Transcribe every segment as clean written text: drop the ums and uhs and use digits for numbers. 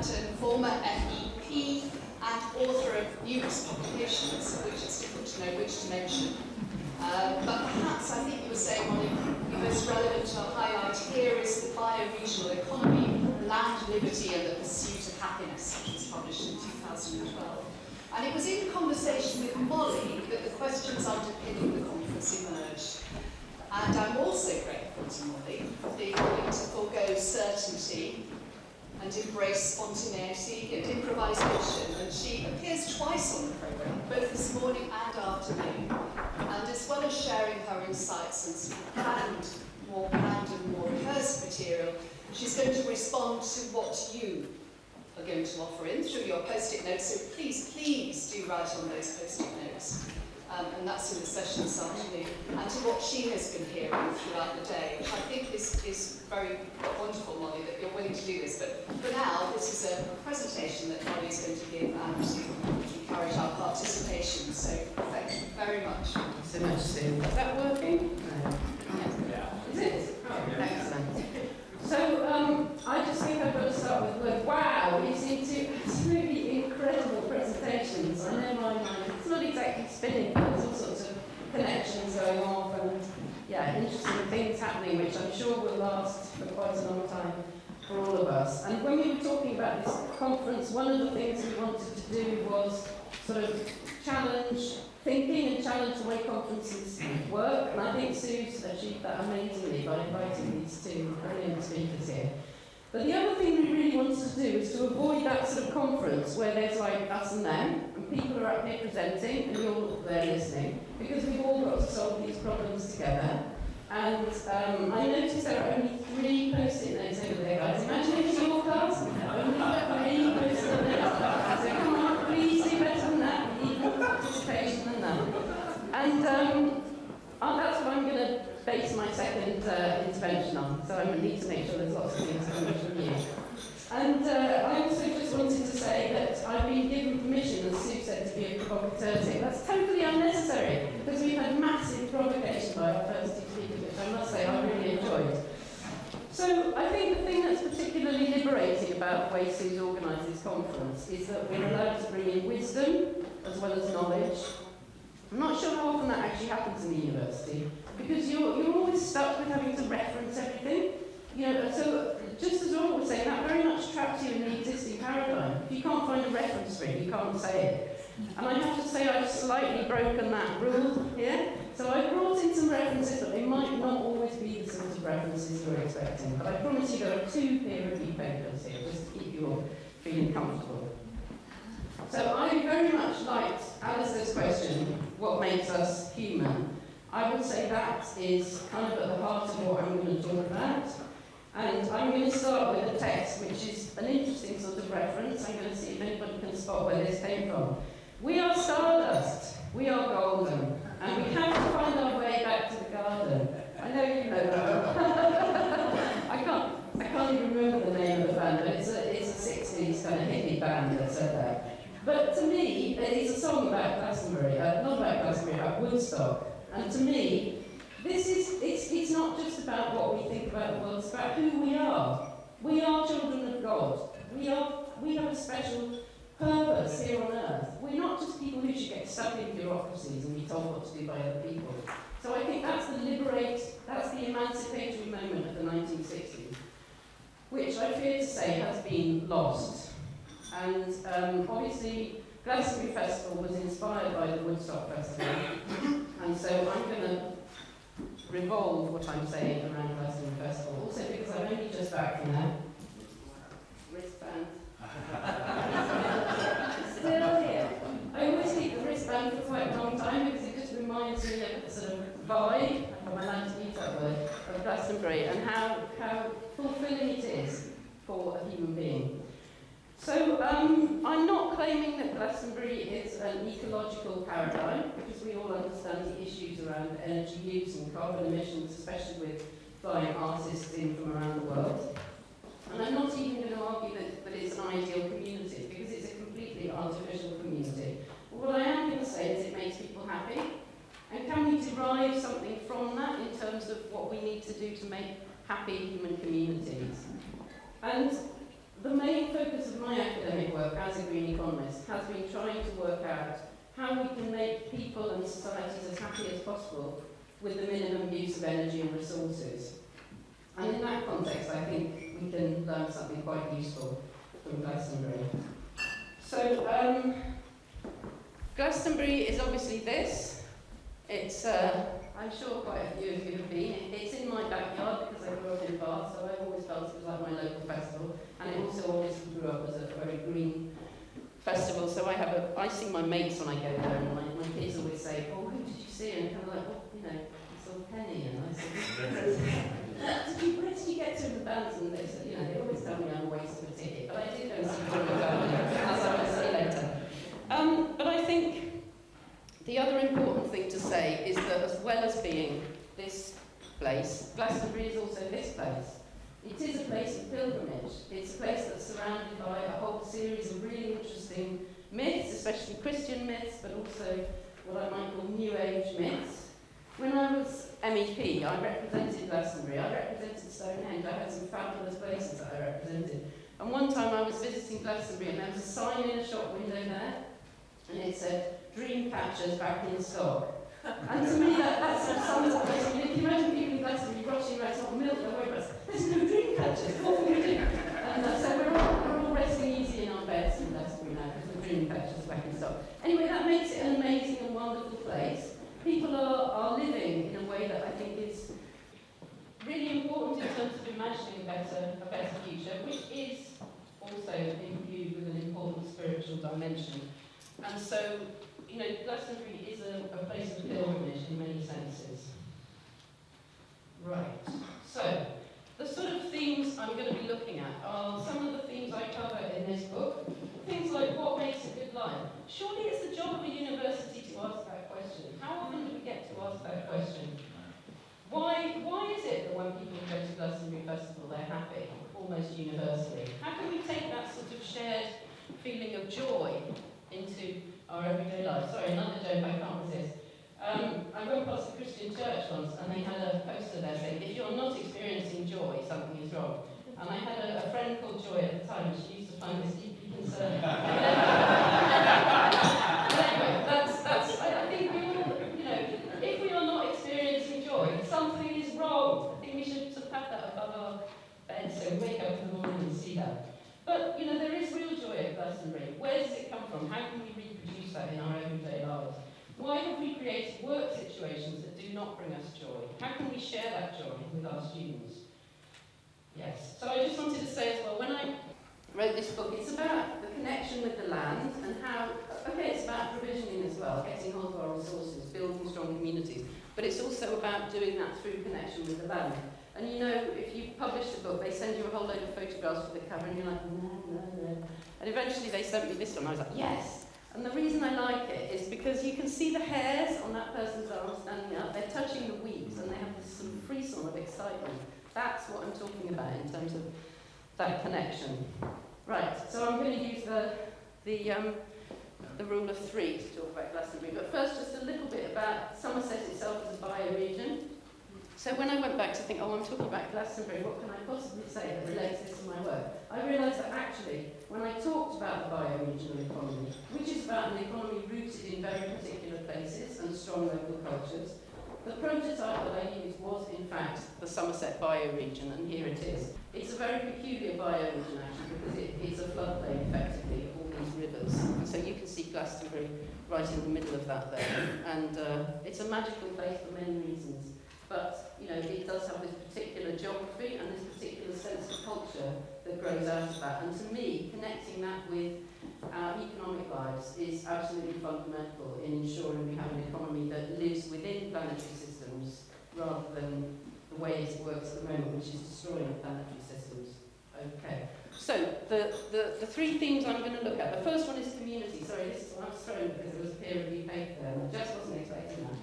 Roehampton, former FEP, and author of numerous publications, which it's difficult to know which to mention. But perhaps, I think you were saying, Molly, the most relevant to highlight here is the Bioregional Economy, Land, Liberty and the Pursuit of Happiness, which was published in 2012. And it was in conversation with Molly that the questions underpinning the conference emerged. And I'm also grateful to Molly for being willing to forego certainty and embrace spontaneity and improvisation. And she appears twice on the programme, both this morning and afternoon. And as well as sharing her insights and some planned and more rehearsed material, she's going to respond to what you are going to offer in through your post-it notes. So please do write on those post-it notes. And that's in the session this afternoon, and to what she has been hearing throughout the day, which I think is very wonderful, Molly, that you're willing to do this. But for now, this is a presentation that Molly is going to give and to encourage our participation. So thank you very much. Thanks so much, Sue. Is that working? Yeah. Is it? Oh, excellent. So I just think I've got to start with the word wow. You seem to absolutely incredible presentations. I know my mind, it's not exactly spinning, but there's all sorts of connections going off and interesting things happening, which I'm sure will last for quite a long time for all of us. And when we were talking about this conference, one of the things we wanted to do was sort of challenge thinking and challenge the way conferences work, and I think Sue's achieved that amazingly by inviting these two brilliant speakers here. But the other thing we really wanted to do is to avoid that sort of conference where there's like us and them, and people are up here presenting and you're there listening, because we've all got to solve these problems together. And I noticed there are only 3 post-it notes over there, guys. Imagine if it's your class, only 3 post-it notes. So come on, please do better than that. Participation than that. And that's what I'm going to base my second intervention on. So I need to make sure there's lots of things coming from you. And I also just wanted to say that I've been given permission, as Sue said, to be a provocateur. That's totally unnecessary, because we've had massive provocation by our first 2 speakers, which I must say I really enjoyed. So I think the thing that's particularly liberating about the way Sue's organised this conference is that we're allowed to bring in wisdom as well as knowledge. I'm not sure how often that actually happens in the university, because you're always stuck with having to reference everything. So just as Rob was saying, that very much traps you in the existing paradigm. If you can't find a reference for it, you can't say it. And I have to say I've slightly broken that rule here. So I brought in some references, but they might not always be the sort of references you're expecting. But I promise you there are 2 peer-reviewed papers here, just to keep you all feeling comfortable. So I very much liked Alistair's question, what makes us human? I would say that is kind of at the heart of what I'm going to talk about. And I'm going to start with a text which is an interesting sort of reference. I'm going to see if anybody can spot where this came from. We are stardust, we are golden, and we have to find our way back to the garden. I know you know that. I can't even remember the name of the band, but it's a 60s kind of hippie band that said that. But to me, it's a song about Glastonbury, not about Glastonbury, about Woodstock. And to me, it's not just about what we think about the world, it's about who we are. We are children of God. We have a special purpose here on earth. We're not just people who should get stuck in bureaucracies and be told what to do by other people. So I think that's the emancipatory moment of the 1960s, which I fear to say has been lost. And obviously, Glastonbury Festival was inspired by the Woodstock Festival, and so I'm going to revolve what I'm saying around Glastonbury Festival, also because I'm only just back from there. Wristband. Still here. I always keep the wristband for quite a long time because it just reminds me of the sort of vibe, I like to use that word, of Glastonbury and how fulfilling it is for a human being. So I'm not claiming that Glastonbury is an ecological paradigm, because we all understand the issues around energy use and carbon emissions, especially with flying artists in from around the world. And I'm not even going to argue that it's an ideal community, because it's a completely artificial community. But what I am going to say is it makes people happy. And can we derive something from that in terms of what we need to do to make happy human communities? And the main focus of my work as a green economist has been trying to work out how we can make people and societies as happy as possible with the minimum use of energy and resources. And in that context, I think we can learn something quite useful from Glastonbury. So, Glastonbury is obviously this. It's, I'm sure quite a few of you have been. It's in my backyard because I grew up in Bath, so I've always felt it was like my local festival. And it also obviously grew up as a very green festival. So I see my mates when I go there, and my kids always say, "Oh, who did you see?" And I'm kind of like, "Oh, you know, I saw Penny." And I said, "Where did you get to in the bands?" And they said, you know, they always tell me I'm a waste of a ticket, but I did go and see Paul as I will say later. But I think the other important thing to say is that as well as being this place, Glastonbury is also this place. It is a place of pilgrimage. It's a place that's surrounded by a whole series of really interesting myths, especially Christian myths, but also what I might call New Age myths. When I was MEP, I represented Glastonbury, I represented Stonehenge, I had some fabulous places that I represented. And one time I was visiting Glastonbury and there was a sign in a shop window there, and it said, "Dream catchers back in stock." And to me that sort of sums up this. I mean, if you imagine people in Glastonbury rushing around, it's not milk, no worry about it. There's no dream catchers, what can we do? And so we're all resting easy in our beds in Glastonbury now because the dream catchers are back in stock. Anyway, that makes it an amazing and wonderful place. People are living in a way that I think is really important in terms of imagining a better future, which is also imbued with an important spiritual dimension. And so, you know, Glastonbury is a place of pilgrimage in many senses. Right. So, the sort of themes I'm going to be looking at are some of the themes I cover in this book. Things like what makes a good life. Surely it's the job of a university to ask that question. How often do we get to ask that question? Why is it that when people go to Glastonbury Festival they're happy, almost universally? How can we take that sort of shared feeling of joy into our everyday life? Sorry, another joke I can't resist. I went past a Christian church once and they had a poster there saying, "If you're not experiencing joy, something is wrong." And I had a friend called Joy at the time, and she used to find this deeply concerning. But anyway, I think we all, you know, if we are not experiencing joy, something is wrong. I think we should sort of have that above our bed so we wake up in the morning and see that. But, you know, there is real joy at Glastonbury. Where does it come from? How can we reproduce that in our everyday lives? Why have we created work situations that do not bring us joy? How can we share that joy with our students? Yes. So I just wanted to say as well, when I wrote this book, it's about the connection with the land and how, okay, it's about provisioning as well, getting hold of our resources, building strong communities, but it's also about doing that through connection with the land. And you know, if you publish a book, they send you a whole load of photographs for the cover, and you're like, no. And eventually they sent me this one, I was like, yes! And the reason I like it is because you can see the hairs on that person's arm standing up, they're touching the weeds, and they have this sort of frisson of excitement. That's what I'm talking about in terms of that connection. Right, so I'm going to use the rule of three to talk about Glastonbury. But first, just a little bit about Somerset itself as a bioregion. So when I went back to think, oh, I'm talking about Glastonbury, what can I possibly say that relates this to my work? I realised that actually, when I talked about the bioregional economy, which is about an economy rooted in very particular places and strong local cultures, the prototype that I used was, in fact, the Somerset bioregion, and here it is. It's a very peculiar bioregion, actually, because it's a floodplain, effectively, of all these rivers. And so you can see Glastonbury right in the middle of that there. And it's a magical place for many reasons. But, you know, it does have this particular geography and this particular sense of culture that grows out of that. And to me, connecting that with our economic lives is absolutely fundamental in ensuring we have an economy that lives within planetary systems rather than the way it works at the moment, which is destroying planetary systems. Okay. So, the three themes I'm going to look at. The first one is community. Sorry, this is one I was thrown because it was a peer-reviewed paper there, and I just wasn't expecting that.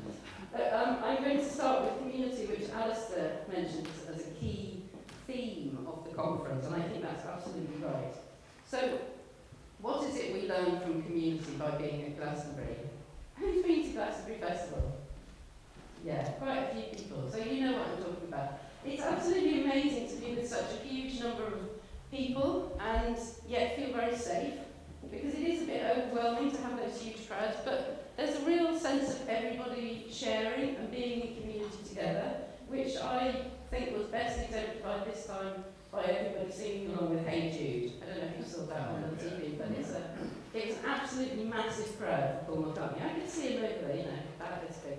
But I'm going to start with community, which Alistair mentioned as a key theme of the conference, and I think that's absolutely right. So, what is it we learn from community by being at Glastonbury? Who's been to Glastonbury Festival? Yeah, quite a few people, so you know what I'm talking about. It's absolutely amazing to be with such a huge number of people and yet feel very safe. because it is a bit overwhelming to have those huge crowds, but there's a real sense of everybody sharing and being in community together, which I think was best exemplified this time by everybody singing along with Hey Jude. I don't know if you saw that on the TV, but it was an absolutely massive crowd for Paul McCartney. I could see him over there, you know, about this big.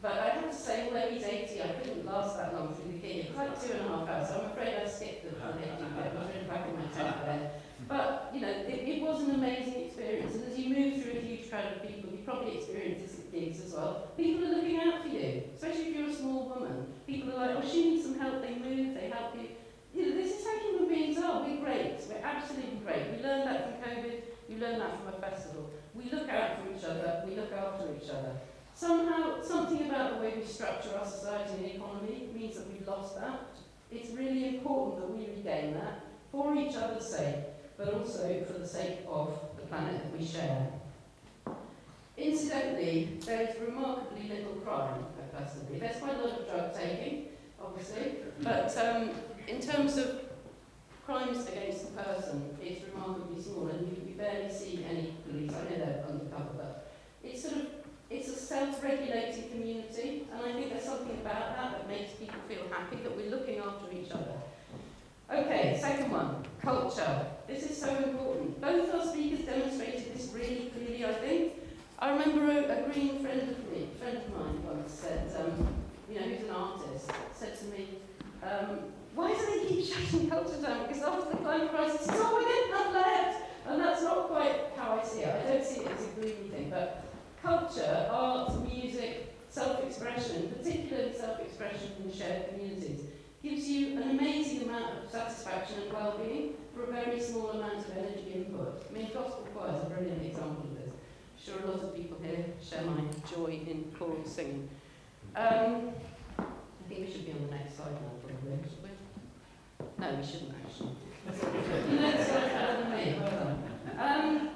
But I have to say, although he's 80, I couldn't last that long through the gig. It was like 2.5 hours, so I'm afraid I skipped the ending bit. I was really back in my tent there. But, you know, it was an amazing experience. And as you move through a huge crowd of people, you probably experience this at gigs as well. People are looking out for you, especially if you're a small woman. People are like, oh, she needs some help. They move, they help you. You know, this is how human beings are. We're great. We're absolutely great. We learned that from COVID. You learn that from a festival. We look out for each other. We look after each other. Somehow, something about the way we structure our society and economy means that we've lost that. It's really important that we regain that for each other's sake, but also for the sake of the planet that we share. Incidentally, there is remarkably little crime, personally. There's quite a lot of drug taking, obviously, but in terms of crimes against the person, it's remarkably small, and you barely see any police. I know they're undercover, but it's a self-regulating community, and I think there's something about that makes people feel happy that we're looking after each other. Okay, second one, culture. This is so important. Both our speakers demonstrated this really clearly, I think. I remember a green friend of mine once said, you know, who's an artist, said to me, why do they keep shutting culture down? Because after the climate crisis, it's all we didn't have left. And that's not quite how I see it. I don't see it as a gloomy thing, but culture, art, music, self-expression, particularly self-expression in shared communities, gives you an amazing amount of satisfaction and well-being for a very small amount of energy input. I mean, gospel choir is a brilliant example of this. I'm sure a lot of people here share my joy in choral singing. I think we should be on the next slide now, probably. No, we shouldn't actually. The next slide better than me. Well done.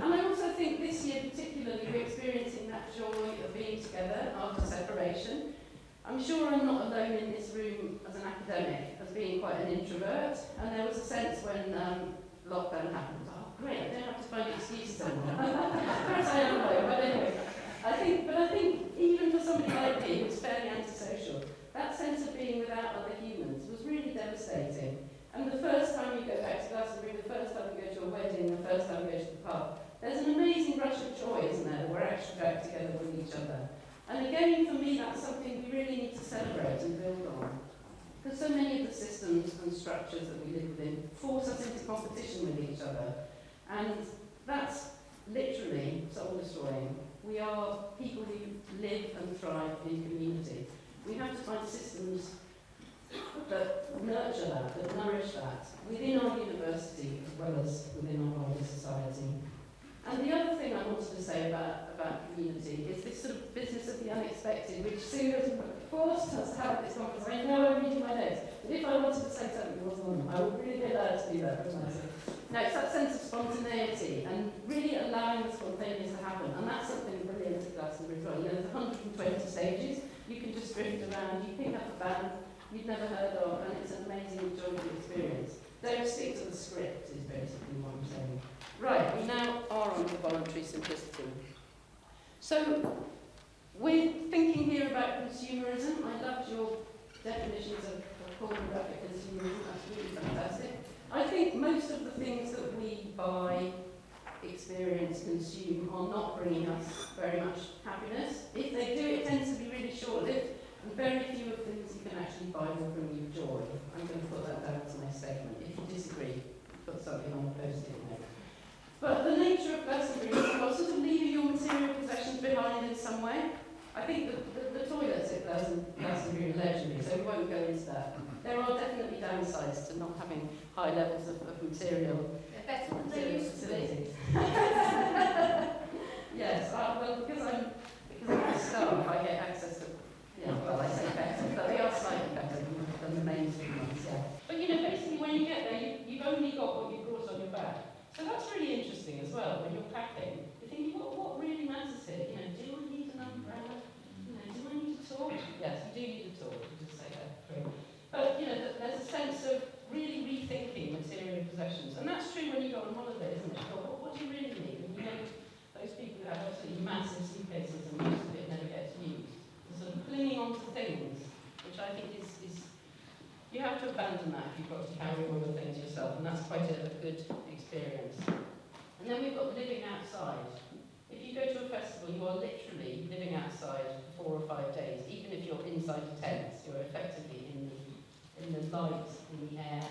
And I also think this year particularly we're experiencing that joy of being together after separation. I'm sure I'm not alone in this room as an academic, as being quite an introvert, and there was a sense when lockdown happened, oh great, I don't have to find excuses anymore. Perhaps I am alone, but anyway. I think even for somebody like me who's fairly antisocial, that sense of being without other humans was really devastating. And the first time you go back to Glastonbury, the first time you go to a wedding, the first time you go to the pub, there's an amazing rush of joy, isn't there, that we're actually back together with each other. And again, for me, that's something we really need to celebrate and build on. Because so many of the systems and structures that we live within force us into competition with each other. And that's literally soul-destroying. We are people who live and thrive in community. We have to find systems that nurture that nourish that, within our university as well as within our wider society. And the other thing I wanted to say about community is this sort of business of the unexpected, which Sue has forced us to have this conference. I know I'm reading my notes, but if I wanted to say something that wasn't on them, I would really be allowed to do that, wouldn't I? No, it's that sense of spontaneity and really allowing the spontaneous to happen. And that's something brilliant at Glastonbury as well. You know, there's 120 stages. You can just drift around, you pick up a band you've never heard of, and it's an amazing, enjoyable experience. Don't stick to the script, is basically what I'm saying. Right, we now are on to voluntary simplicity. So, we're thinking here about consumerism. I loved your definitions of pornographic consumerism, that's really fantastic. I think most of the things that we buy, experience, consume are not bringing us very much happiness. If they do, it tends to be really short-lived, and very few of things you can actually buy will bring you joy. I'm going to put that down as my statement. If you disagree, put something on the post-it note. But the nature of Glastonbury is sort of leaving your material possessions behind in some way. I think the toilets at Glastonbury are legendary, so we won't go into that. There are definitely downsides to not having high levels of material. They're better than they used to be. Yes, well, because I'm a staff, I get access to, yeah, well, I say better, but they are slightly better than the mainstream ones, yeah. But you know, basically when you get there, you've only got what you brought on your back. So that's really interesting as well, when you're packing. You're thinking, what really matters here? You know, do I need an umbrella? You know, do I need a torch? Yes, you do need a torch, you just say that. But, you know, there's a sense of really rethinking material possessions. And that's true when you go on holiday, isn't it? quite a good experience. And then we've got living outside. If you go to a festival, you are literally living outside for 4 or 5 days. Even if you're inside a tent, you're effectively in the light, in the air.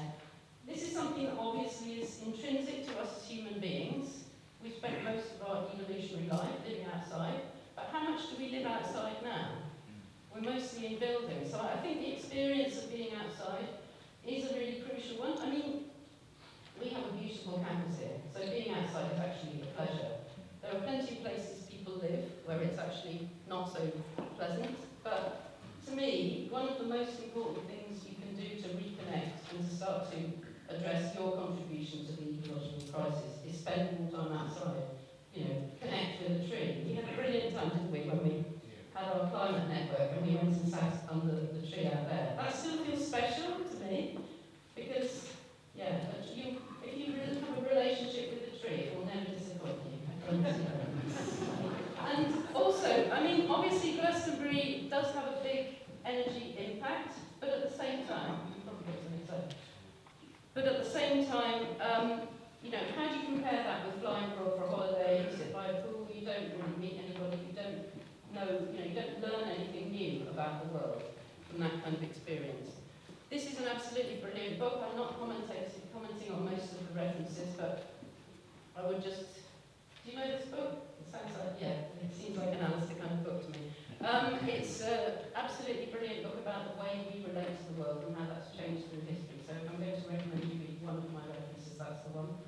This is something that obviously is intrinsic to us as human beings. We've spent most of our evolutionary life living outside, but how much do we live outside now? We're mostly in buildings. So I think the experience of being outside is a really crucial one. I mean, we have a beautiful campus here, so being outside is actually a pleasure. There are plenty of places people live where it's actually not so pleasant, but to me, one of the most important things you can do to reconnect and to start to address your contribution to the ecological crisis is spend more time outside. You know, connect with a tree. We had a brilliant time, didn't we, when we had our climate network and we went and sat under the tree out there. That still feels special to me because, yeah, if you really have a relationship with the tree, it will never disappoint you. And also, I mean, obviously Glastonbury does have a big energy impact, but at the same time, you know, how do you compare that with flying abroad for a holiday? You sit by a pool, you don't really meet anybody, you don't know, you don't learn anything new about the world from that kind of experience. This is an absolutely brilliant book. I'm not commenting on most of the references, but I would just... Do you know this book? It sounds like, yeah, it seems like an Alistair kind of book to me. It's an absolutely brilliant book about the way we relate to the world and how that's changed through history. So if I'm going to recommend you read one of my references, that's the one.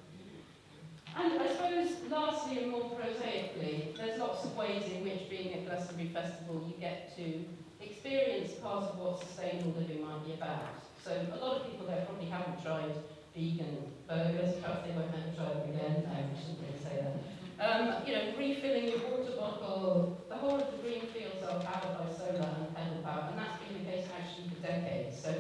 And I suppose, lastly and more prosaically, there's lots of ways in which being at Glastonbury Festival you get to experience part of what sustainable living might be about. So a lot of people there probably haven't tried vegan burgers, perhaps they won't ever try them again. No, we shouldn't really say that. You know, refilling your water bottle. The whole of the green fields are powered by solar and pedal power, and that's been the case actually for decades. So,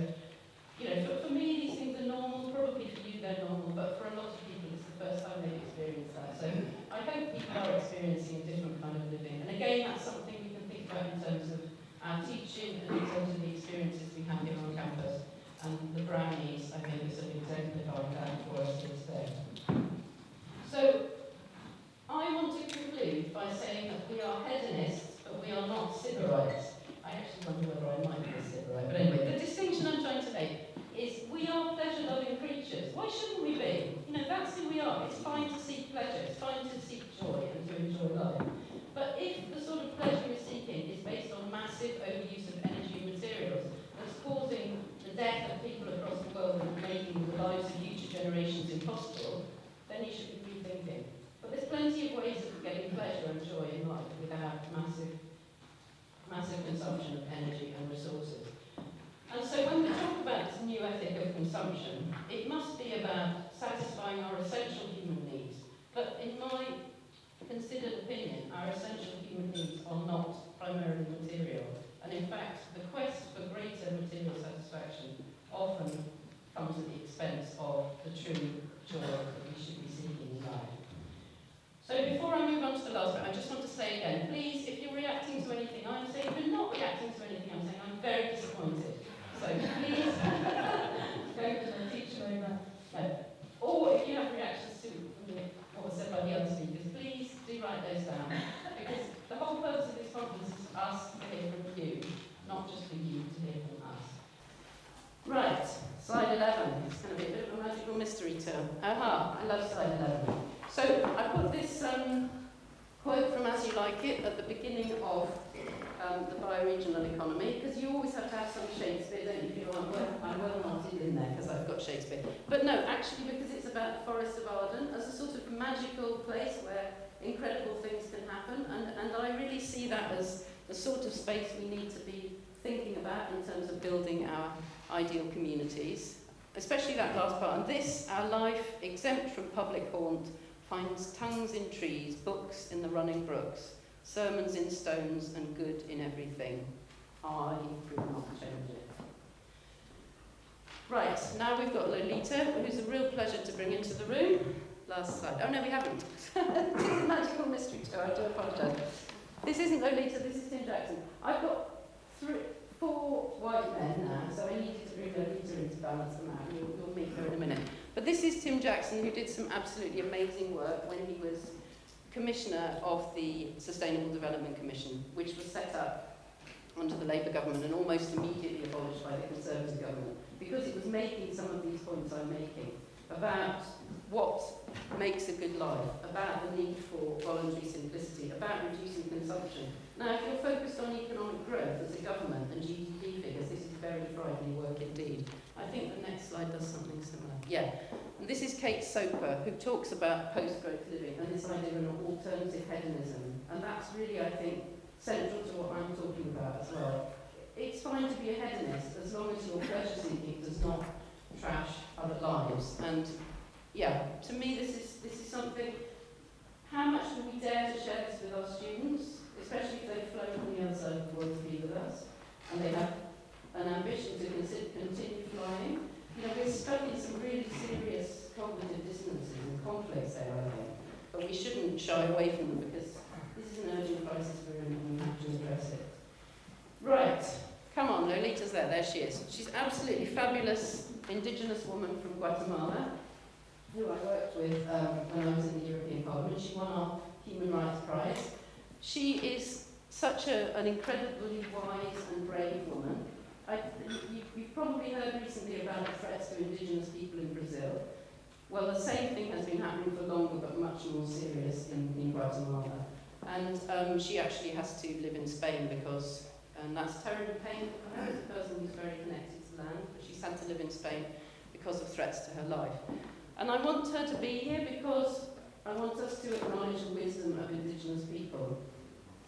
you know, for me these things are normal, probably for you they're normal, but for a lot of people it's the first time they've experienced that. So I hope people are experiencing a different kind of living. And again, that's something we can think about in terms of our teaching and in terms of the experiences we have here on campus. And the brownies, I think, is an exemplifying that for us here today. So, I want to conclude by saying that we are hedonists, but we are not sybarites. I actually wonder whether I might be a sybarite. But anyway, the distinction I'm trying to make is we are pleasure-loving creatures. Why shouldn't we be? You know, that's who we are. It's fine to seek pleasure. It's fine to seek joy and to enjoy life. But if the sort of pleasure we're seeking is based on massive overuse of energy and materials that's causing the death of people across the world and making the lives of future generations impossible, then you should be rethinking. But there's plenty of ways of getting pleasure and joy in life without massive consumption of energy and resources. And so when we talk about this new ethic of consumption, it must be about satisfying our essential human needs. But in my considered opinion, our essential human needs are not primarily material. And in fact, the quest for greater material satisfaction often comes at the expense of the true joy that we should be seeking in life. So before I move on to the last bit, I just want to say again, please, if you're reacting to anything I'm saying, if you're not reacting to anything I'm saying, I'm very disappointed. So please, go to the teacher over. No. Or if you have reactions to what was said by the other speakers, please do write those down. Because the whole purpose of this conference is for us to hear from you, not just for you to hear from us. Right, slide 11. It's going to be a bit of a magical mystery term. Aha, I love slide 11. So I put this quote from As You Like It at the beginning of the bioregional economy, because you always have to have some Shakespeare, don't you? I'm well knotted in there because I've got Shakespeare. But no, actually because it's about the Forest of Arden as a sort of magical place where incredible things can happen, and I really see that as the sort of space we need to be thinking about in terms of building our ideal communities, especially that last part. And this, our life, exempt from public haunt, finds tongues in trees, books in the running brooks, sermons in stones, and good in everything. I could not change it. Right, now we've got Lolita, who's a real pleasure to bring into the room. Last slide. Oh no, we haven't. This is a magical mystery tour, I do apologise. This isn't Lolita, this is Tim Jackson. I've got 4 white men now, so I needed to bring Lolita in to balance them out. You'll meet her in a minute. But this is Tim Jackson, who did some absolutely amazing work when he was Commissioner of the Sustainable Development Commission, which was set up under the Labour government and almost immediately abolished by the Conservative government, because it was making some of these points I'm making about what makes a good life, about the need for voluntary simplicity, about reducing consumption. Now, if you're focused on economic growth as a government and GDP figures, this is very frightening work indeed. I think the next slide does something similar. Yeah. And this is Kate Soper, who talks about post-growth living and this idea of an alternative hedonism. And that's really, I think, central to what I'm talking about as well. It's fine to be a hedonist as long as your pleasure seeking does not trash other lives. And yeah, to me this is something, how much do we dare to share this with our students, especially if they've flown on the other side of the world to be with us and they have an ambition to continue flying. You know, we're stuck in some really serious cognitive dissonances and conflicts there, I think. But we shouldn't shy away from them because this is an urgent crisis we're in and we have to address it. Right, come on, Lolita's there. There she is. She's absolutely fabulous Indigenous woman from Guatemala, who I worked with when I was in the European Parliament. She won our Human Rights Prize. She is such an incredibly wise and brave woman. You've probably heard recently about the threats to Indigenous people in Brazil. Well, the same thing has been happening for longer, but much more serious in Guatemala. And she actually has to live in Spain because, and that's terribly painful for her as a person who's very connected to the land, but she's had to live in Spain because of threats to her life. And I want her to be here because I want us to acknowledge the wisdom of Indigenous people.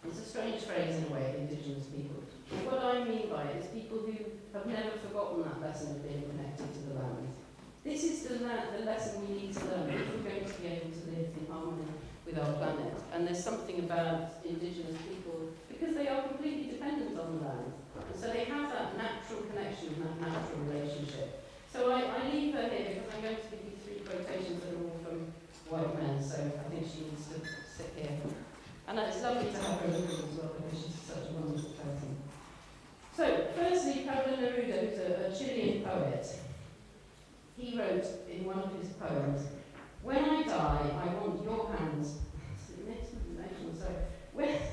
It's a strange phrase in a way, Indigenous people. But what I mean by it is people who have never forgotten that lesson of being connected to the land. This is the lesson we need to learn if we're going to be able to live in harmony with our planet. And there's something about Indigenous people, because they are completely dependent on the land. And so they have that natural connection and that natural relationship. So I leave her here because I'm going to give you 3 quotations that are all from white men, so I think she needs to sit here. And it's lovely to have her with us as well because she's such a wonderful person. So, firstly, Pablo Neruda, who's a Chilean poet, he wrote in one of his poems, "When I die, I want your hands."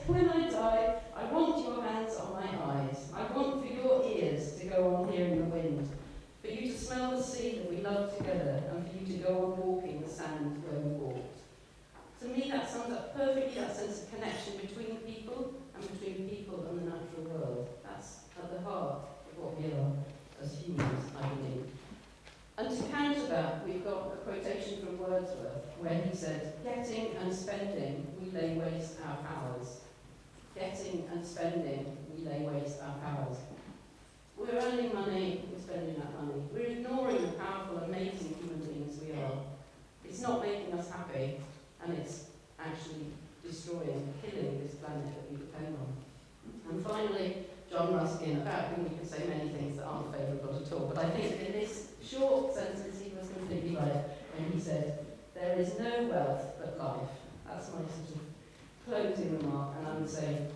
When I die, I want your hands on my eyes. I want for your ears to go on hearing the wind, for you to smell the sea that we love together, and for you to go on walking the sand where we walked. To me, that sums up perfectly that sense of connection between people and between people and the natural world. That's at the heart of what we are as humans, I believe. And to counter that, we've got a quotation from Wordsworth, where he said, "Getting and spending, we lay waste our powers. Getting and spending, we lay waste our powers." We're earning money, we're spending that money. We're ignoring the powerful, amazing human beings we are. It's not making us happy, and it's actually destroying, killing this planet that we depend on. And finally, John Ruskin, about whom we could say many things that aren't favourable at all, but I think in this short sentence he was completely right when he said, "There is no wealth but life." That's my sort of closing remark, and I would say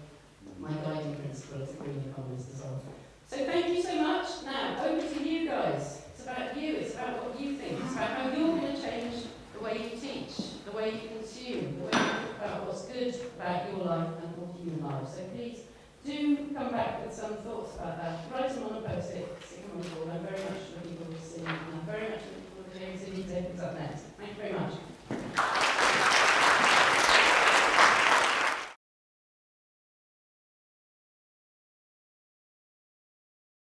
my guiding principle as a green economist as well. So thank you so much. Now, over to you guys. It's about you, it's about what you think, it's about how you're going to change the way you teach, the way you consume, the way you think about what's good about your life and all human life. So please do come back with some thoughts about that. Write them on a post-it, stick them on the board. I'm very much looking forward to seeing you, and I'm very much looking forward to hearing Susanna's up next.